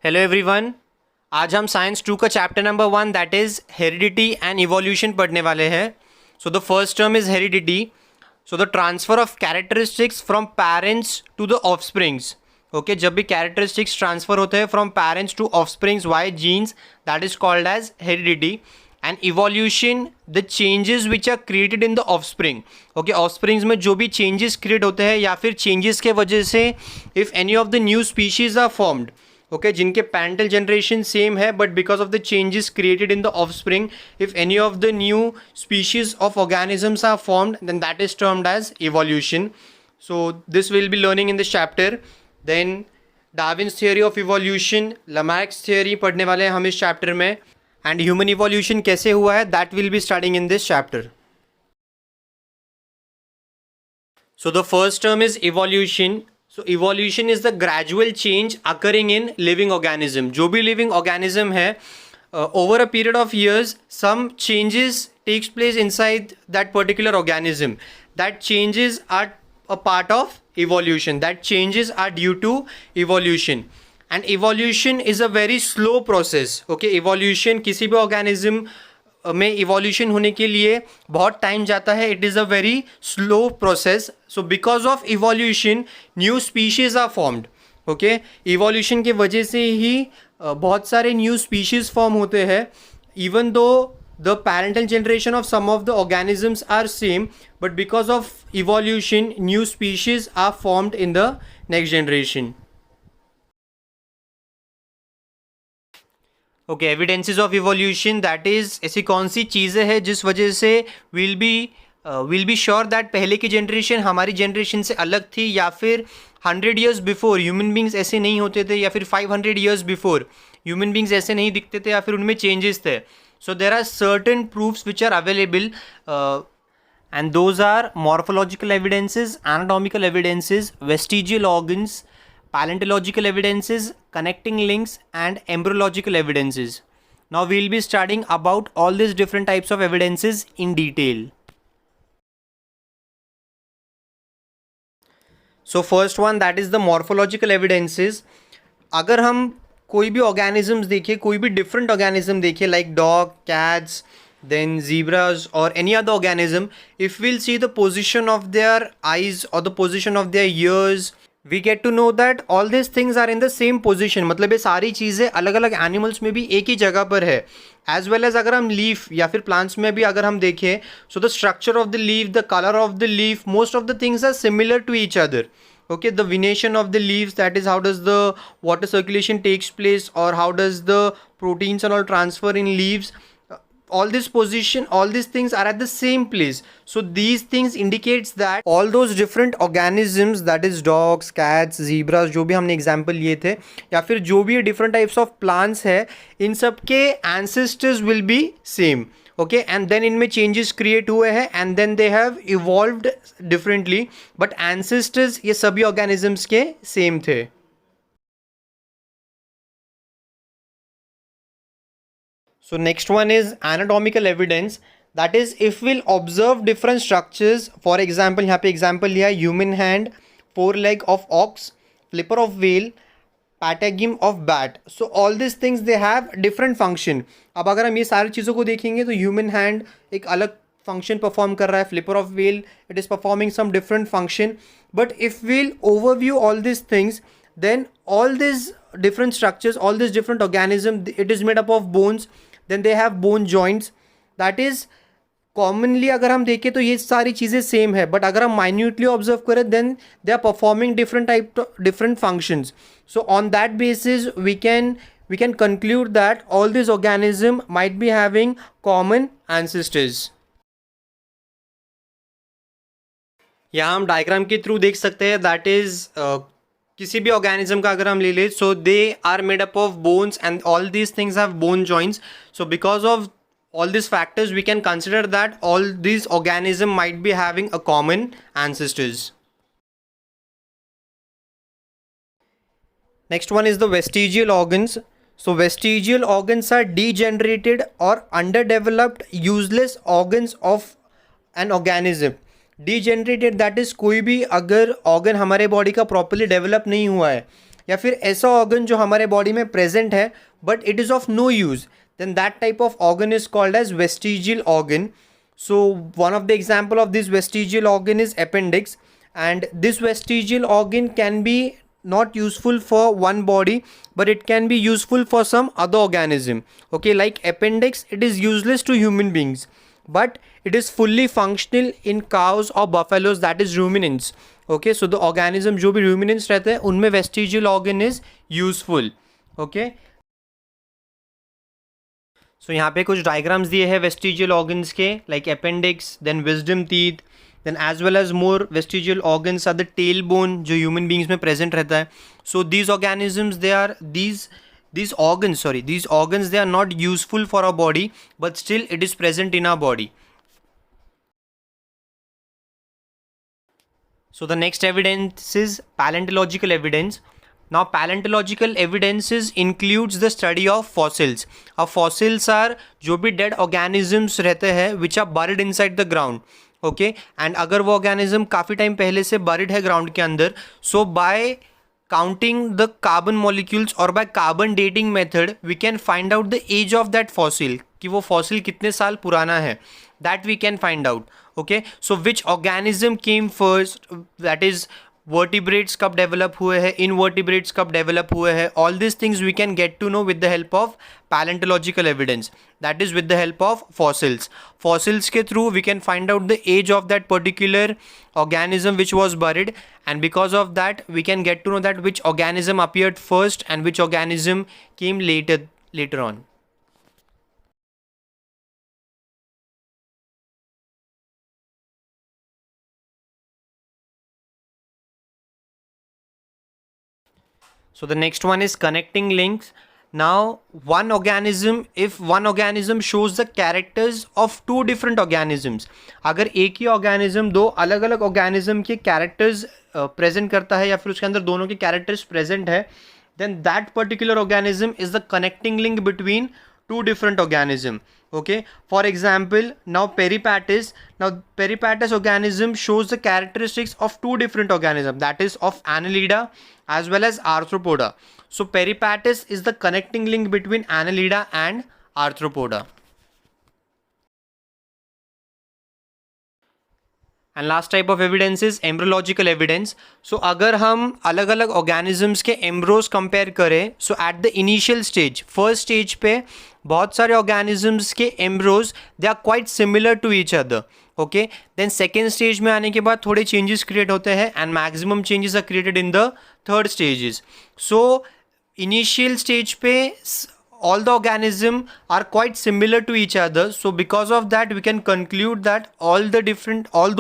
Hello everyone. आज हम science 2 का chapter number 1 that is heredity and evolution पढ़ने वाले हैं। So the first term is heredity. So the transfer of characteristics from parents to the offsprings. Okay, जब भी characteristics transfer होते हैं from parents to offsprings via genes, that is called as heredity. And evolution the changes which are created in the offspring. Okay, offsprings में जो भी changes create होते हैं या फिर चेंजेस के वजह से if any of the new species are formed, okay, जिनके पैरेंटल जनरेशन सेम है but because of the changes created in the offspring, if any of the new species of organisms are formed, then that is termed as evolution. So this will be learning in this chapter. Then Darwin's theory of evolution, Lamarck's theory पढ़ने वाले हैं हम इस chapter में. And human evolution कैसे हुआ है that will be starting in this chapter. So the first term is evolution. So evolution is the gradual change occurring in living organism. जो भी living organism है, over a period of years, some changes takes place inside that particular organism. That changes are a part of evolution. That changes are due to evolution. And evolution is a very slow process. Okay, evolution किसी भी organism में evolution होने के लिए बहुत time जाता है. It is a very slow process. So because of evolution new species are formed. Okay, evolution के वजह से ही बहुत सारे न्यू स्पीशीज़ फॉर्म होते हैं. Even though the parental generation of some of the organisms are same, but because of evolution new species are formed in the next generation. Okay, evidences of evolution, that is ऐसी कौन सी चीज़ें हैं जिस वजह से will be sure that पहले की generation हमारी जनरेशन से अलग थी, या फिर 100 ईयर्स बिफोर ह्यूमन बींग्स ऐसे नहीं होते थे, या फिर 500 ईयर्स बिफोर ह्यूमन बींग्स ऐसे नहीं दिखते थे, या फिर उनमें चेंजेस थे. So there are certain proofs which are available and those are morphological evidences, anatomical evidences, vestigial organs, paleontological evidences, connecting links, and embryological evidences. Now we will be studying about all these different types of evidences in detail. So first one, that is the morphological evidences. अगर हम कोई भी organisms देखें, कोई भी different organism देखें like dog, cats, then zebras or any other organism, if we'll see the position of their eyes or the position of their ears, we get to know that all these things are in the same position. मतलब ये सारी चीज़ें अलग अलग animals में भी एक ही जगह पर है. एज वेल एज अगर हम लीफ या फिर प्लांट्स में भी अगर हम देखें, so the structure of the leaf, the colour of the leaf, most of the things are similar to each other. Okay, the venation of the leaves, that is how does the water circulation takes place, or how does the proteins and all transfer in leaves. All this position, all these things are at the same place. So these things indicates that all those different organisms, that is dogs, cats, zebras, जो भी हमने example लिए थे, या फिर जो भी different types of plants है, इन सब के ancestors will be same. Okay, and then इनमें changes create हुए हैं and then they have evolved differently, but ancestors ये सभी organisms के same थे. So next one is anatomical evidence. That is, if we'll observe different structures, for example यहाँ पे example लिया है human hand, foreleg of ox, flipper of whale, patagium of bat. So all these things they have different function. अब अगर हम ये सारी चीज़ों को देखेंगे तो human hand एक अलग function perform कर रहा है, flipper of whale it is performing some different function. But if we'll overview all these things, then all these different structures, all these different organisms, it is made up of bones. Then they have bone joints. That is commonly अगर हम देखें तो ये सारी चीज़ें same है, but अगर हम माइन्यूटली ऑब्जर्व करें then they are performing different functions. So on that basis we can conclude that all these organism might be having common ancestors. यहाँ हम डायग्राम के थ्रू देख सकते हैं, दैट इज किसी भी ऑर्गेनिज्म का अगर हम ले लें, so they are made up of bones and all these things have bone joints. So because of all these factors we can consider that all these organism might be having a common ancestors. Next one is the vestigial organs. So vestigial organs are degenerated or underdeveloped useless organs of an organism. Degenerated, that is कोई भी अगर organ हमारे body का properly develop नहीं हुआ है, या फिर ऐसा ऑर्गन जो हमारे बॉडी में प्रेजेंट है but it is of no use, then that type of organ is called as vestigial organ. So one of the example of this vestigial organ is appendix, and this vestigial organ can be not useful for one body but it can be useful for some other organism. Okay, like appendix, it is useless to human beings but it is fully functional in cows or buffaloes, that is ruminants. Okay, so the organism जो भी ruminants रहते हैं उनमें vestigial organ is useful. Okay, सो यहाँ पे कुछ diagrams दिए हैं वेस्टिजियल ऑर्गन्स के, like appendix, then wisdom teeth, then as well as more vestigial organs are the tail bone जो ह्यूमन बींग्स में प्रेजेंट रहता है. So these organisms they are these organs they are not useful for our body but still it is present in our body. So the next evidence is paleontological evidence. Now paleontological evidences includes the study of fossils. अब fossils are जो भी dead organisms रहते हैं which are buried inside the ground. Okay, and अगर वो organism काफ़ी time पहले से buried है ground के अंदर, so by counting the carbon molecules or by carbon dating method we can find out the age of that fossil, कि वो fossil कितने साल पुराना है, that we can find out. Okay, so which organism came first, that is vertebrates कब develop हुए हैं, invertebrates कब develop हुए हैं, all these things we can get to know with the help of paleontological evidence, that is with the help of fossils. Fossils के through we can find out the age of that particular organism which was buried, and because of that we can get to know that which organism appeared first and which organism came later on. So the next one is connecting links. Now if one organism shows the characters of two different organisms, अगर एक ही organism दो अलग अलग organism के characters present करता है या फिर उसके अंदर दोनों के characters present है, then that particular organism is the connecting link between two different organism. Okay, for example, now peripatus organism shows the characteristics of two different organisms, that is of Annelida as well as Arthropoda. So peripatus is the connecting link between Annelida and Arthropoda. And last type of evidence is embryological evidence. So अगर हम अलग अलग organisms के embryos compare करें, so at the initial stage, first stage पे बहुत सारे organisms के embryos they are quite similar to each other. Okay, then second stage में आने के बाद थोड़े चेंजेस क्रिएट होते हैं and maximum changes are created in the third stages. So initial stage पे all the organisms are quite similar to each other, so because of that we can conclude that all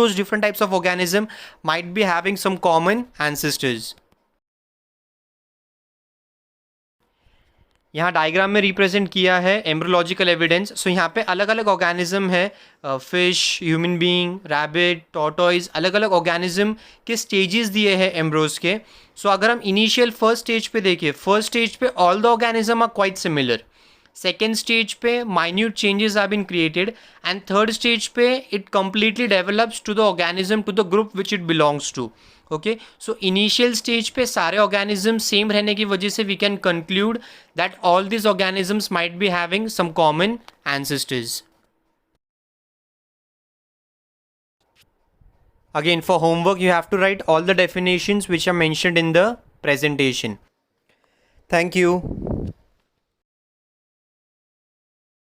those different types of organism might be having some common ancestors. यहाँ diagram में represent किया है embryological evidence. सो यहाँ पे अलग अलग organism है, fish, human being, rabbit, tortoise, अलग अलग ऑर्गेनिज्म के स्टेजेस दिए हैं एम्ब्रोज के. सो अगर हम इनिशियल फर्स्ट स्टेज पे देखें, फर्स्ट स्टेज पे all the organism are quite similar. Second stage पे minute changes are been created and third stage पे it completely develops to the organism to the group which it belongs to. Okay, so initial stage पे सारे organism same रहने की वजह से we can conclude that all this organisms might be having some common ancestors. Again, for homework you have to write all the definitions which are mentioned in the presentation. Thank you.